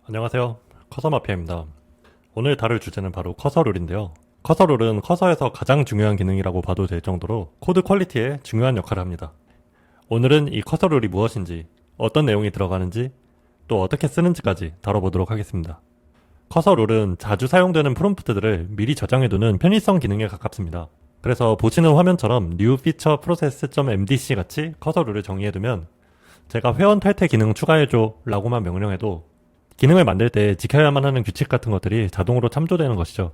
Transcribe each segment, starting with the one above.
안녕하세요. 커서마피아입니다. 오늘 다룰 주제는 바로 커서룰인데요. 커서룰은 커서에서 가장 중요한 기능이라고 봐도 될 정도로 코드 퀄리티에 중요한 역할을 합니다. 오늘은 이 커서룰이 무엇인지, 어떤 내용이 들어가는지, 또 어떻게 쓰는지까지 다뤄보도록 하겠습니다. 커서룰은 자주 사용되는 프롬프트들을 미리 저장해두는 편의성 기능에 가깝습니다. 그래서 보시는 화면처럼 new feature process.mdc 같이 커서룰을 정의해두면 제가 회원 탈퇴 기능 추가해줘 라고만 명령해도 기능을 만들 때 지켜야만 하는 규칙 같은 것들이 자동으로 참조되는 것이죠.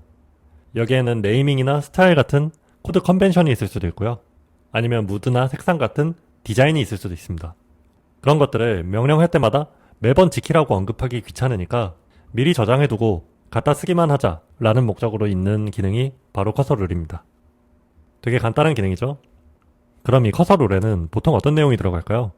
여기에는 네이밍이나 스타일 같은 코드 컨벤션이 있을 수도 있고요. 아니면 무드나 색상 같은 디자인이 있을 수도 있습니다. 그런 것들을 명령할 때마다 매번 지키라고 언급하기 귀찮으니까 미리 저장해두고 갖다 쓰기만 하자 라는 목적으로 있는 기능이 바로 커서룰입니다. 되게 간단한 기능이죠. 그럼 이 커서룰에는 보통 어떤 내용이 들어갈까요?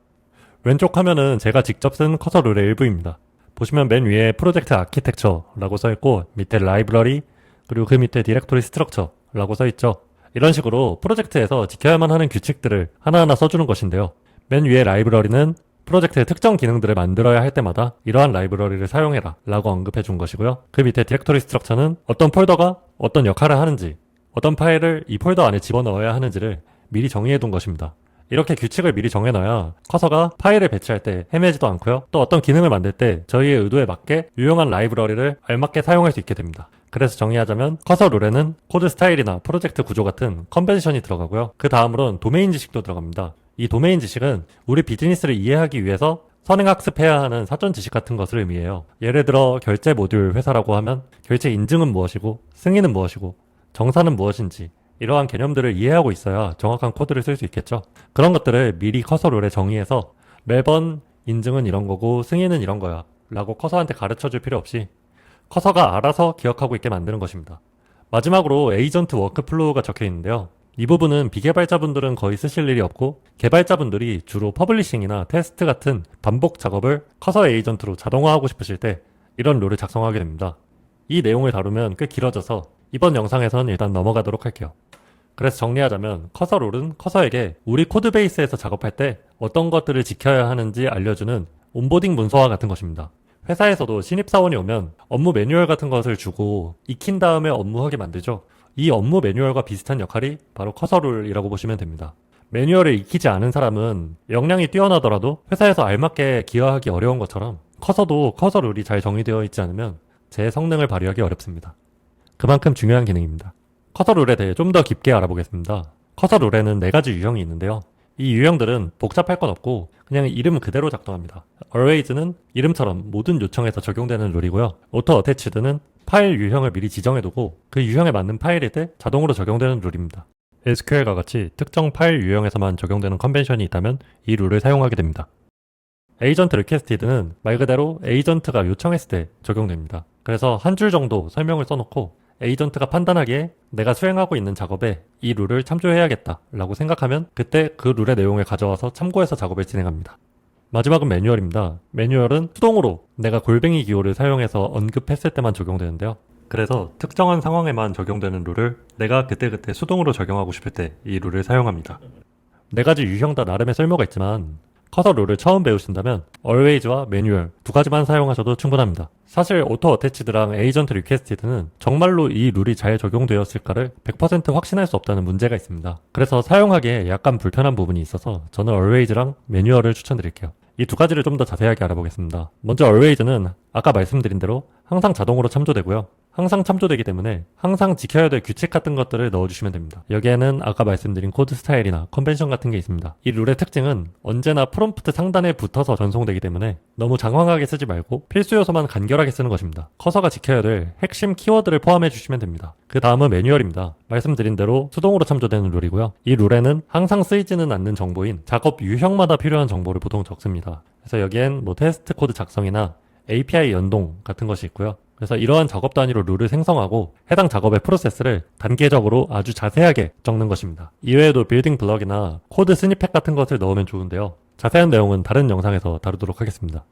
왼쪽 화면은 제가 직접 쓴 커서룰의 일부입니다. 보시면 맨 위에 프로젝트 아키텍처라고 써있고 밑에 라이브러리 그리고 그 밑에 디렉토리 스트럭처라고 써있죠. 이런 식으로 프로젝트에서 지켜야만 하는 규칙들을 하나하나 써주는 것인데요. 맨 위에 라이브러리는 프로젝트의 특정 기능들을 만들어야 할 때마다 이러한 라이브러리를 사용해라 라고 언급해 준 것이고요. 그 밑에 디렉토리 스트럭처는 어떤 폴더가 어떤 역할을 하는지, 어떤 파일을 이 폴더 안에 집어넣어야 하는지를 미리 정의해 둔 것입니다. 이렇게 규칙을 미리 정해놔야 커서가 파일을 배치할 때 헤매지도 않고요. 또 어떤 기능을 만들 때 저희의 의도에 맞게 유용한 라이브러리를 알맞게 사용할 수 있게 됩니다. 그래서 정의하자면 커서 룰에는 코드 스타일이나 프로젝트 구조 같은 컨벤션이 들어가고요. 그 다음으로는 도메인 지식도 들어갑니다. 이 도메인 지식은 우리 비즈니스를 이해하기 위해서 선행학습해야 하는 사전 지식 같은 것을 의미해요. 예를 들어 결제 모듈 회사라고 하면 결제 인증은 무엇이고 승인은 무엇이고 정산은 무엇인지 이러한 개념들을 이해하고 있어야 정확한 코드를 쓸 수 있겠죠. 그런 것들을 미리 커서룰에 정의해서 매번 인증은 이런 거고 승인은 이런 거야 라고 커서한테 가르쳐줄 필요 없이 커서가 알아서 기억하고 있게 만드는 것입니다. 마지막으로 에이전트 워크플로우가 적혀 있는데요. 이 부분은 비개발자분들은 거의 쓰실 일이 없고 개발자분들이 주로 퍼블리싱이나 테스트 같은 반복 작업을 커서 에이전트로 자동화하고 싶으실 때 이런 룰을 작성하게 됩니다. 이 내용을 다루면 꽤 길어져서 이번 영상에선 일단 넘어가도록 할게요. 그래서 정리하자면 커서 룰은 커서에게 우리 코드베이스에서 작업할 때 어떤 것들을 지켜야 하는지 알려주는 온보딩 문서와 같은 것입니다. 회사에서도 신입사원이 오면 업무 매뉴얼 같은 것을 주고 익힌 다음에 업무하게 만들죠. 이 업무 매뉴얼과 비슷한 역할이 바로 커서 룰이라고 보시면 됩니다. 매뉴얼을 익히지 않은 사람은 역량이 뛰어나더라도 회사에서 알맞게 기여하기 어려운 것처럼 커서도 커서 룰이 잘 정의되어 있지 않으면 제 성능을 발휘하기 어렵습니다. 그만큼 중요한 기능입니다. 커서 룰에 대해 좀 더 깊게 알아보겠습니다. 커서 룰에는 4가지 유형이 있는데요. 이 유형들은 복잡할 건 없고 그냥 이름 그대로 작동합니다. always는 이름처럼 모든 요청에서 적용되는 룰이고요. auto attached는 파일 유형을 미리 지정해두고 그 유형에 맞는 파일일 때 자동으로 적용되는 룰입니다. SQL과 같이 특정 파일 유형에서만 적용되는 컨벤션이 있다면 이 룰을 사용하게 됩니다. 에이전트 리퀘스티드는 말 그대로 에이전트가 요청했을 때 적용됩니다. 그래서 한 줄 정도 설명을 써놓고 에이전트가 판단하기에 내가 수행하고 있는 작업에 이 룰을 참조해야겠다 라고 생각하면 그때 그 룰의 내용을 가져와서 참고해서 작업을 진행합니다. 마지막은 매뉴얼입니다. 매뉴얼은 수동으로 내가 골뱅이 기호를 사용해서 언급했을 때만 적용되는데요. 그래서 특정한 상황에만 적용되는 룰을 내가 그때그때 수동으로 적용하고 싶을 때 이 룰을 사용합니다. 4가지 유형 다 나름의 쓸모가 있지만 커서 룰을 처음 배우신다면 always와 매뉴얼 2가지만 사용하셔도 충분합니다. 사실 auto attached랑 agent requested는 정말로 이 룰이 잘 적용되었을까를 100% 확신할 수 없다는 문제가 있습니다. 그래서 사용하기에 약간 불편한 부분이 있어서 저는 always랑 매뉴얼을 추천드릴게요. 이 2가지를 좀 더 자세하게 알아보겠습니다. 먼저 always는 아까 말씀드린 대로 항상 자동으로 참조되고요. 항상 참조되기 때문에 항상 지켜야 될 규칙 같은 것들을 넣어주시면 됩니다. 여기에는 아까 말씀드린 코드 스타일이나 컨벤션 같은 게 있습니다. 이 룰의 특징은 언제나 프롬프트 상단에 붙어서 전송되기 때문에 너무 장황하게 쓰지 말고 필수 요소만 간결하게 쓰는 것입니다. 커서가 지켜야 될 핵심 키워드를 포함해 주시면 됩니다. 그 다음은 매뉴얼입니다. 말씀드린 대로 수동으로 참조되는 룰이고요. 이 룰에는 항상 쓰이지는 않는 정보인 작업 유형마다 필요한 정보를 보통 적습니다. 그래서 여기엔 테스트 코드 작성이나 API 연동 같은 것이 있고요. 그래서 이러한 작업 단위로 룰을 생성하고 해당 작업의 프로세스를 단계적으로 아주 자세하게 적는 것입니다. 이외에도 빌딩 블럭이나 코드 스니펫 같은 것을 넣으면 좋은데요. 자세한 내용은 다른 영상에서 다루도록 하겠습니다.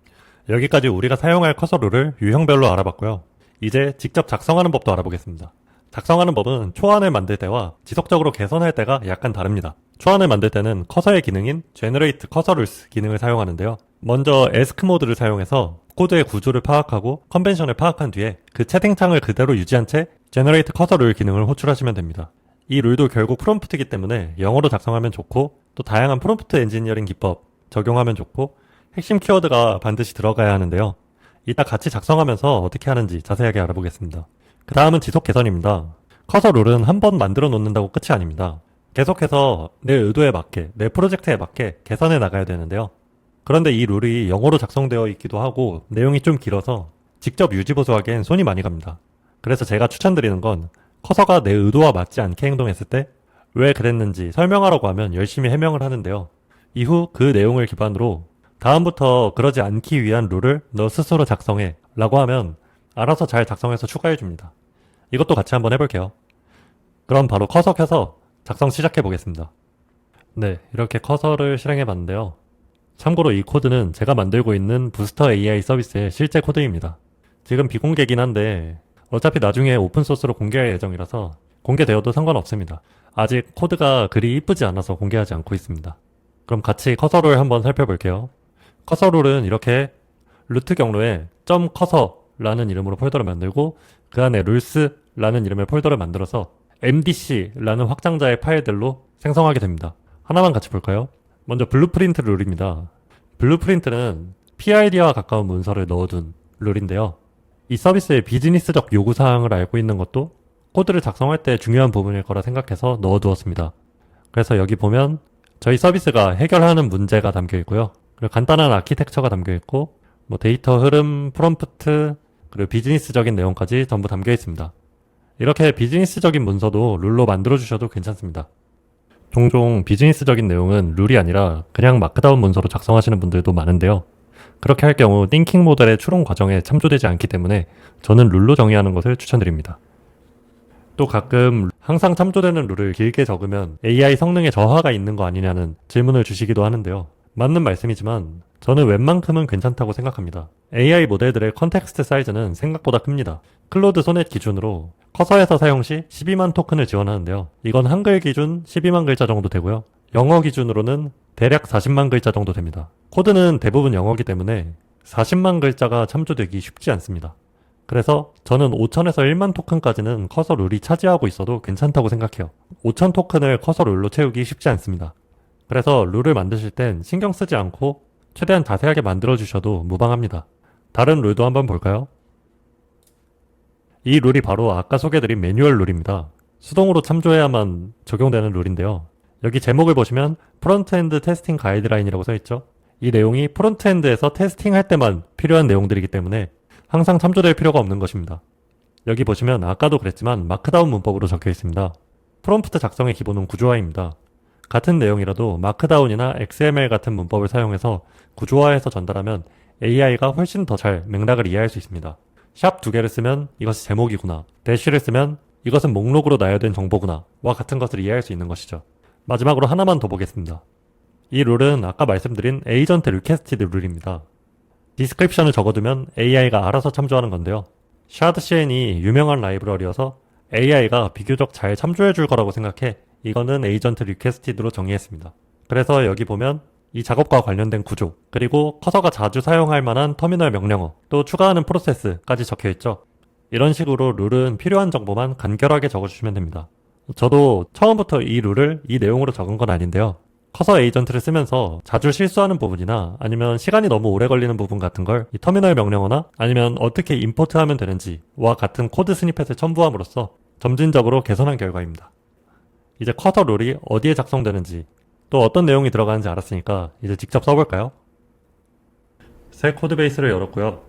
여기까지 우리가 사용할 커서 룰을 유형별로 알아봤고요. 이제 직접 작성하는 법도 알아보겠습니다. 작성하는 법은 초안을 만들 때와 지속적으로 개선할 때가 약간 다릅니다. 초안을 만들 때는 커서의 기능인 Generate Cursor Rules 기능을 사용하는데요. 먼저 Ask 모드를 사용해서 코드의 구조를 파악하고 컨벤션을 파악한 뒤에 그 채팅창을 그대로 유지한 채 Generate Cursor Rule 기능을 호출하시면 됩니다. 이 룰도 결국 프롬프트이기 때문에 영어로 작성하면 좋고 또 다양한 프롬프트 엔지니어링 기법 적용하면 좋고 핵심 키워드가 반드시 들어가야 하는데요. 이따 같이 작성하면서 어떻게 하는지 자세하게 알아보겠습니다. 그 다음은 지속 개선입니다. 커서 룰은 한 번 만들어 놓는다고 끝이 아닙니다. 계속해서 내 의도에 맞게, 내 프로젝트에 맞게 개선해 나가야 되는데요. 그런데 이 룰이 영어로 작성되어 있기도 하고 내용이 좀 길어서 직접 유지보수하기엔 손이 많이 갑니다. 그래서 제가 추천드리는 건 커서가 내 의도와 맞지 않게 행동했을 때 왜 그랬는지 설명하라고 하면 열심히 해명을 하는데요. 이후 그 내용을 기반으로 다음부터 그러지 않기 위한 룰을 너 스스로 작성해 라고 하면 알아서 잘 작성해서 추가해 줍니다. 이것도 같이 한번 해볼게요. 그럼 바로 커서 켜서 작성 시작해 보겠습니다. 네, 이렇게 커서를 실행해 봤는데요. 참고로 이 코드는 제가 만들고 있는 부스터 AI 서비스의 실제 코드입니다. 지금 비공개긴 한데 어차피 나중에 오픈소스로 공개할 예정이라서 공개되어도 상관없습니다. 아직 코드가 그리 이쁘지 않아서 공개하지 않고 있습니다. 그럼 같이 커서를 한번 살펴볼게요. 커서 룰은 이렇게 루트 경로에 .cursor라는 이름으로 폴더를 만들고 그 안에 rules라는 이름의 폴더를 만들어서 mdc라는 확장자의 파일들로 생성하게 됩니다. 하나만 같이 볼까요? 먼저 블루프린트 룰입니다. 블루프린트는 PID와 가까운 문서를 넣어둔 룰인데요. 이 서비스의 비즈니스적 요구사항을 알고 있는 것도 코드를 작성할 때 중요한 부분일 거라 생각해서 넣어두었습니다. 그래서 여기 보면 저희 서비스가 해결하는 문제가 담겨 있고요. 그리고 간단한 아키텍처가 담겨 있고 데이터 흐름, 프롬프트, 그리고 비즈니스적인 내용까지 전부 담겨 있습니다. 이렇게 비즈니스적인 문서도 룰로 만들어 주셔도 괜찮습니다. 종종 비즈니스적인 내용은 룰이 아니라 그냥 마크다운 문서로 작성하시는 분들도 많은데요. 그렇게 할 경우 띵킹 모델의 추론 과정에 참조되지 않기 때문에 저는 룰로 정의하는 것을 추천드립니다. 또 가끔 항상 참조되는 룰을 길게 적으면 AI 성능에 저하가 있는 거 아니냐는 질문을 주시기도 하는데요. 맞는 말씀이지만 저는 웬만큼은 괜찮다고 생각합니다. AI 모델들의 컨텍스트 사이즈는 생각보다 큽니다. 클로드 소넷 기준으로 커서에서 사용 시 12만 토큰을 지원하는데요. 이건 한글 기준 12만 글자 정도 되고요. 영어 기준으로는 대략 40만 글자 정도 됩니다. 코드는 대부분 영어이기 때문에 40만 글자가 참조되기 쉽지 않습니다. 그래서 저는 5천에서 1만 토큰까지는 커서 룰이 차지하고 있어도 괜찮다고 생각해요. 5천 토큰을 커서 룰로 채우기 쉽지 않습니다. 그래서 룰을 만드실 땐 신경 쓰지 않고 최대한 자세하게 만들어 주셔도 무방합니다. 다른 룰도 한번 볼까요? 이 룰이 바로 아까 소개드린 매뉴얼 룰입니다. 수동으로 참조해야만 적용되는 룰인데요. 여기 제목을 보시면 프론트엔드 테스팅 가이드라인이라고 써있죠. 이 내용이 프론트엔드에서 테스팅할 때만 필요한 내용들이기 때문에 항상 참조될 필요가 없는 것입니다. 여기 보시면 아까도 그랬지만 마크다운 문법으로 적혀 있습니다. 프롬프트 작성의 기본은 구조화입니다. 같은 내용이라도 마크다운이나 XML 같은 문법을 사용해서 구조화해서 전달하면 AI가 훨씬 더 잘 맥락을 이해할 수 있습니다. 샵 2개를 쓰면 이것이 제목이구나, 대쉬를 쓰면 이것은 목록으로 나열된 정보구나 와 같은 것을 이해할 수 있는 것이죠. 마지막으로 하나만 더 보겠습니다. 이 룰은 아까 말씀드린 에이전트 리퀘스티드 룰입니다. 디스크립션을 적어두면 AI가 알아서 참조하는 건데요. 샤드CN이 유명한 라이브러리여서 AI가 비교적 잘 참조해 줄 거라고 생각해 이거는 에이전트 리퀘스티드로 정의했습니다. 그래서 여기 보면 이 작업과 관련된 구조, 그리고 커서가 자주 사용할 만한 터미널 명령어, 또 추가하는 프로세스까지 적혀 있죠. 이런 식으로 룰은 필요한 정보만 간결하게 적어주시면 됩니다. 저도 처음부터 이 룰을 이 내용으로 적은 건 아닌데요. 커서 에이전트를 쓰면서 자주 실수하는 부분이나 아니면 시간이 너무 오래 걸리는 부분 같은 걸 이 터미널 명령어나 아니면 어떻게 임포트하면 되는지와 같은 코드 스니펫을 첨부함으로써 점진적으로 개선한 결과입니다. 이제 커서 룰이 어디에 작성되는지 또 어떤 내용이 들어가는지 알았으니까 이제 직접 써볼까요? 새 코드베이스를 열었고요.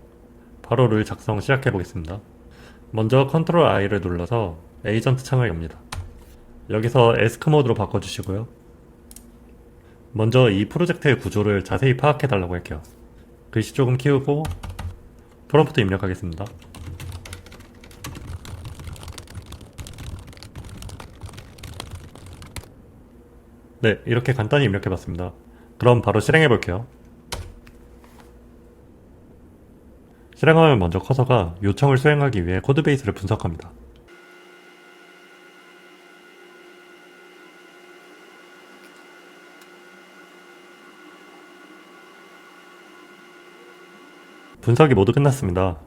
바로 룰 작성 시작해 보겠습니다. 먼저 컨트롤 I를 눌러서 에이전트 창을 엽니다. 여기서 Ask 모드로 바꿔주시고요. 먼저 이 프로젝트의 구조를 자세히 파악해 달라고 할게요. 글씨 조금 키우고 프롬프트 입력하겠습니다. 네, 이렇게 간단히 입력해 봤습니다. 그럼 바로 실행해 볼게요. 실행하면 먼저 커서가 요청을 수행하기 위해 코드베이스를 분석합니다. 분석이 모두 끝났습니다.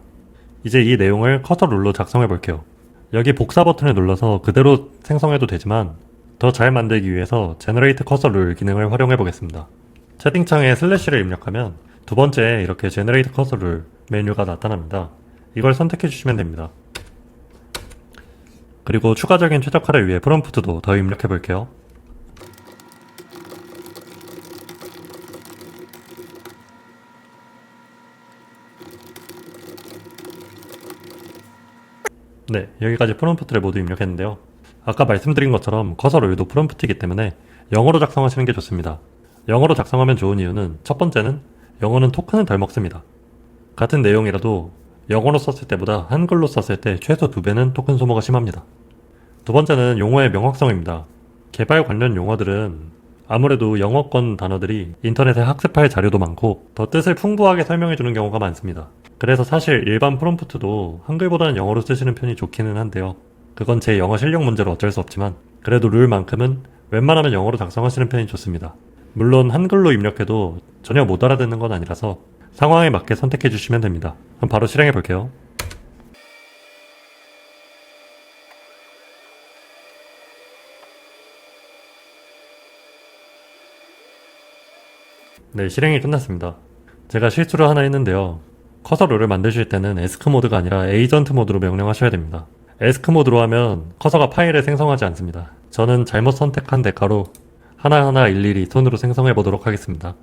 이제 이 내용을 커서 룰로 작성해 볼게요. 여기 복사 버튼을 눌러서 그대로 생성해도 되지만 더 잘 만들기 위해서 Generate Cursor Rule 기능을 활용해 보겠습니다. 채팅창에 슬래시를 입력하면 두 번째 이렇게 Generate Cursor Rule 메뉴가 나타납니다. 이걸 선택해 주시면 됩니다. 그리고 추가적인 최적화를 위해 프롬프트도 더 입력해 볼게요. 네, 여기까지 프롬프트를 모두 입력했는데요. 아까 말씀드린 것처럼 커서 룰도 프롬프트이기 때문에 영어로 작성하시는 게 좋습니다. 영어로 작성하면 좋은 이유는 첫 번째는 영어는 토큰을 덜 먹습니다. 같은 내용이라도 영어로 썼을 때보다 한글로 썼을 때 최소 2배는 토큰 소모가 심합니다. 두 번째는 용어의 명확성입니다. 개발 관련 용어들은 아무래도 영어권 단어들이 인터넷에 학습할 자료도 많고 더 뜻을 풍부하게 설명해주는 경우가 많습니다. 그래서 사실 일반 프롬프트도 한글보다는 영어로 쓰시는 편이 좋기는 한데요. 그건 제 영어 실력 문제로 어쩔 수 없지만 그래도 룰만큼은 웬만하면 영어로 작성하시는 편이 좋습니다. 물론 한글로 입력해도 전혀 못 알아듣는 건 아니라서 상황에 맞게 선택해 주시면 됩니다. 그럼 바로 실행해 볼게요. 네, 실행이 끝났습니다. 제가 실수를 하나 했는데요. 커서 룰을 만드실 때는 에스크 모드가 아니라 에이전트 모드로 명령하셔야 됩니다. 에스크 모드로 하면 커서가 파일을 생성하지 않습니다. 저는 잘못 선택한 대가로 하나하나 일일이 손으로 생성해 보도록 하겠습니다.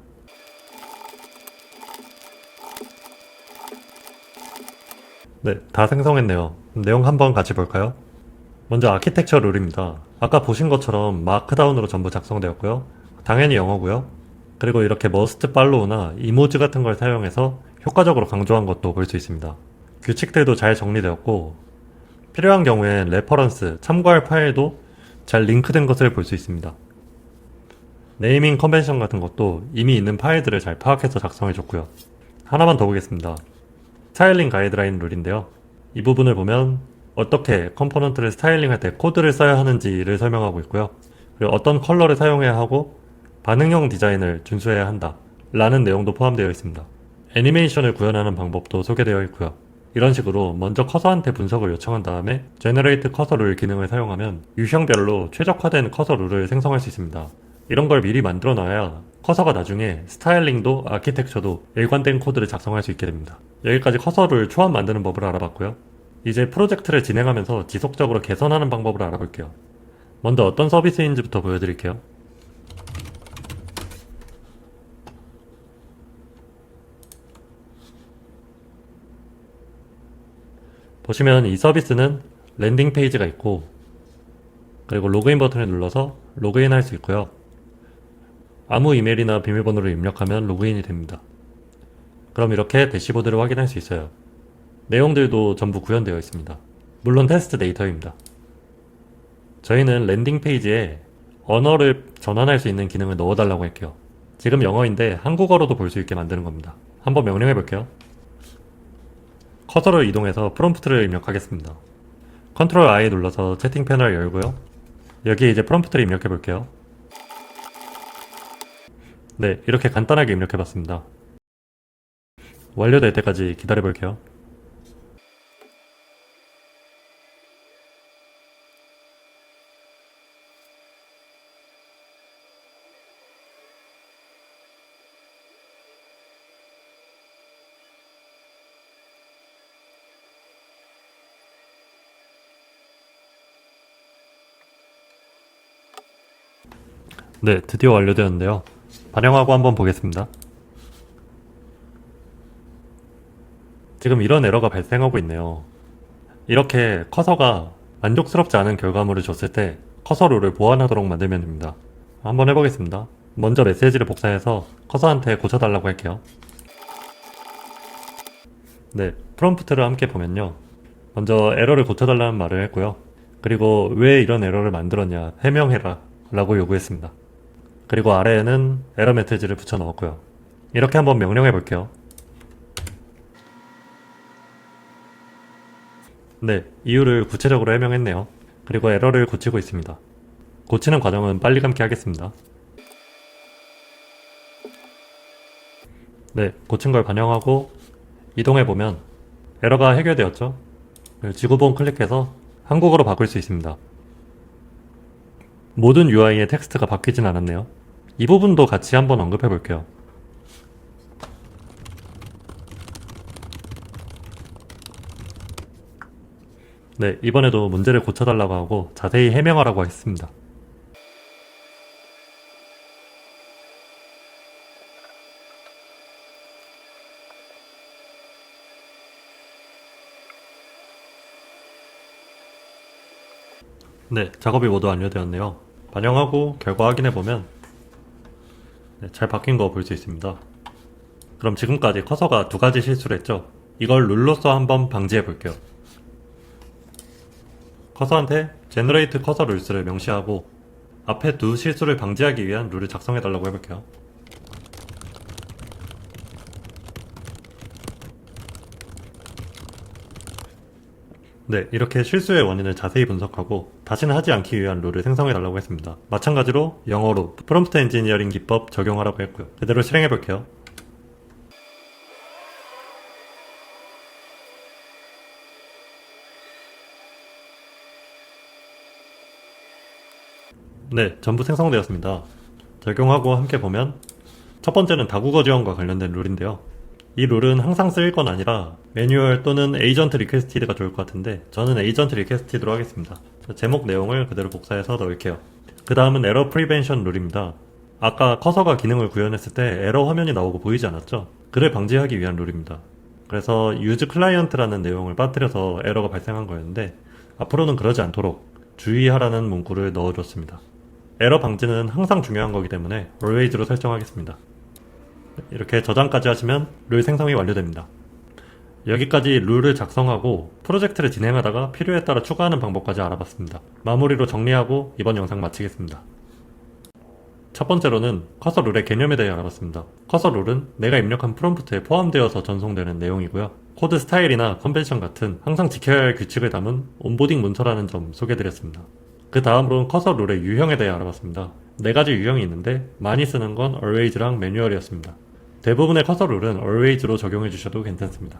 네, 다 생성했네요. 내용 한번 같이 볼까요? 먼저 아키텍처 룰입니다. 아까 보신 것처럼 마크다운으로 전부 작성되었고요. 당연히 영어고요. 그리고 이렇게 머스트 팔로우나 이모지 같은 걸 사용해서 효과적으로 강조한 것도 볼 수 있습니다. 규칙들도 잘 정리되었고 필요한 경우엔 레퍼런스, 참고할 파일도 잘 링크된 것을 볼 수 있습니다. 네이밍 컨벤션 같은 것도 이미 있는 파일들을 잘 파악해서 작성해줬고요. 하나만 더 보겠습니다. 스타일링 가이드라인 룰인데요. 이 부분을 보면 어떻게 컴포넌트를 스타일링할 때 코드를 써야 하는지를 설명하고 있고요. 그리고 어떤 컬러를 사용해야 하고 반응형 디자인을 준수해야 한다 라는 내용도 포함되어 있습니다. 애니메이션을 구현하는 방법도 소개되어 있고요. 이런 식으로 먼저 커서한테 분석을 요청한 다음에 Generate Cursor Rule 기능을 사용하면 유형별로 최적화된 커서 룰을 생성할 수 있습니다. 이런 걸 미리 만들어 놔야 커서가 나중에 스타일링도 아키텍처도 일관된 코드를 작성할 수 있게 됩니다. 여기까지 커서를 초안 만드는 법을 알아봤고요. 이제 프로젝트를 진행하면서 지속적으로 개선하는 방법을 알아볼게요. 먼저 어떤 서비스인지부터 보여드릴게요. 보시면 이 서비스는 랜딩 페이지가 있고 그리고 로그인 버튼을 눌러서 로그인 할 수 있고요. 아무 이메일이나 비밀번호를 입력하면 로그인이 됩니다. 그럼 이렇게 대시보드를 확인할 수 있어요. 내용들도 전부 구현되어 있습니다. 물론 테스트 데이터입니다. 저희는 랜딩 페이지에 언어를 전환할 수 있는 기능을 넣어달라고 할게요. 지금 영어인데 한국어로도 볼 수 있게 만드는 겁니다. 한번 명령해 볼게요. 커서를 이동해서 프롬프트를 입력하겠습니다. 컨트롤 I 눌러서 채팅 패널 열고요. 여기에 이제 프롬프트를 입력해 볼게요. 네, 이렇게 간단하게 입력해 봤습니다. 완료될 때까지 기다려 볼게요. 네, 드디어 완료되었는데요. 반영하고 한번 보겠습니다. 지금 이런 에러가 발생하고 있네요. 이렇게 커서가 만족스럽지 않은 결과물을 줬을 때 커서 룰을 보완하도록 만들면 됩니다. 한번 해보겠습니다. 먼저 메시지를 복사해서 커서한테 고쳐달라고 할게요. 네, 프롬프트를 함께 보면요. 먼저 에러를 고쳐달라는 말을 했고요. 그리고 왜 이런 에러를 만들었냐 해명해라 라고 요구했습니다. 그리고 아래에는 에러 메시지를 붙여 넣었고요. 이렇게 한번 명령해 볼게요. 네, 이유를 구체적으로 해명했네요. 그리고 에러를 고치고 있습니다. 고치는 과정은 빨리 감기 하겠습니다. 네, 고친 걸 반영하고 이동해보면 에러가 해결되었죠? 지구본 클릭해서 한국어로 바꿀 수 있습니다. 모든 UI의 텍스트가 바뀌진 않았네요. 이 부분도 같이 한번 언급해 볼게요. 네, 이번에도 문제를 고쳐달라고 하고 자세히 해명하라고 했습니다. 네, 작업이 모두 완료되었네요. 반영하고 결과 확인해보면 잘 바뀐 거 볼 수 있습니다. 그럼 지금까지 커서가 두 가지 실수를 했죠? 이걸 룰로서 한번 방지해 볼게요. 커서한테 Generate 커서 룰스를 명시하고 앞에 두 실수를 방지하기 위한 룰을 작성해 달라고 해볼게요. 네, 이렇게 실수의 원인을 자세히 분석하고 다시는 하지 않기 위한 룰을 생성해 달라고 했습니다. 마찬가지로 영어로 프롬프트 엔지니어링 기법 적용하라고 했고요. 제대로 실행해 볼게요. 네, 전부 생성되었습니다. 적용하고 함께 보면 첫 번째는 다국어 지원과 관련된 룰인데요. 이 룰은 항상 쓰일 건 아니라 매뉴얼 또는 에이전트 리퀘스티드가 좋을 것 같은데 저는 에이전트 리퀘스티드로 하겠습니다. 제목 내용을 그대로 복사해서 넣을게요. 그 다음은 에러 프리벤션 룰입니다. 아까 커서가 기능을 구현했을 때 에러 화면이 나오고 보이지 않았죠? 그를 방지하기 위한 룰입니다. 그래서 use client라는 내용을 빠뜨려서 에러가 발생한 거였는데 앞으로는 그러지 않도록 주의하라는 문구를 넣어줬습니다. 에러 방지는 항상 중요한 거기 때문에 always로 설정하겠습니다. 이렇게 저장까지 하시면 룰 생성이 완료됩니다. 여기까지 룰을 작성하고 프로젝트를 진행하다가 필요에 따라 추가하는 방법까지 알아봤습니다. 마무리로 정리하고 이번 영상 마치겠습니다. 첫 번째로는 커서 룰의 개념에 대해 알아봤습니다. 커서 룰은 내가 입력한 프롬프트에 포함되어서 전송되는 내용이고요. 코드 스타일이나 컨벤션 같은 항상 지켜야 할 규칙을 담은 온보딩 문서라는 점 소개해드렸습니다. 그 다음으로는 커서 룰의 유형에 대해 알아봤습니다. 네 가지 유형이 있는데 많이 쓰는 건 always랑 매뉴얼이었습니다. 대부분의 커서 룰은 always로 적용해 주셔도 괜찮습니다.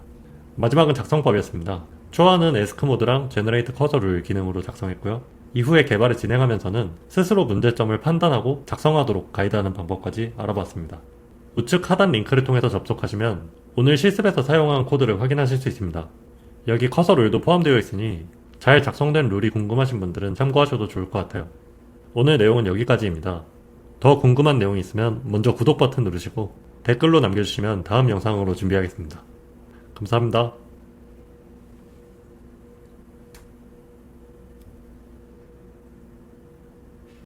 마지막은 작성법이었습니다. 초안은 에스크 모드랑 제너레이트 커서 룰 기능으로 작성했고요. 이후에 개발을 진행하면서는 스스로 문제점을 판단하고 작성하도록 가이드하는 방법까지 알아봤습니다. 우측 하단 링크를 통해서 접속하시면 오늘 실습에서 사용한 코드를 확인하실 수 있습니다. 여기 커서 룰도 포함되어 있으니 잘 작성된 룰이 궁금하신 분들은 참고하셔도 좋을 것 같아요. 오늘 내용은 여기까지입니다. 더 궁금한 내용이 있으면 먼저 구독 버튼 누르시고 댓글로 남겨주시면 다음 영상으로 준비하겠습니다. 감사합니다.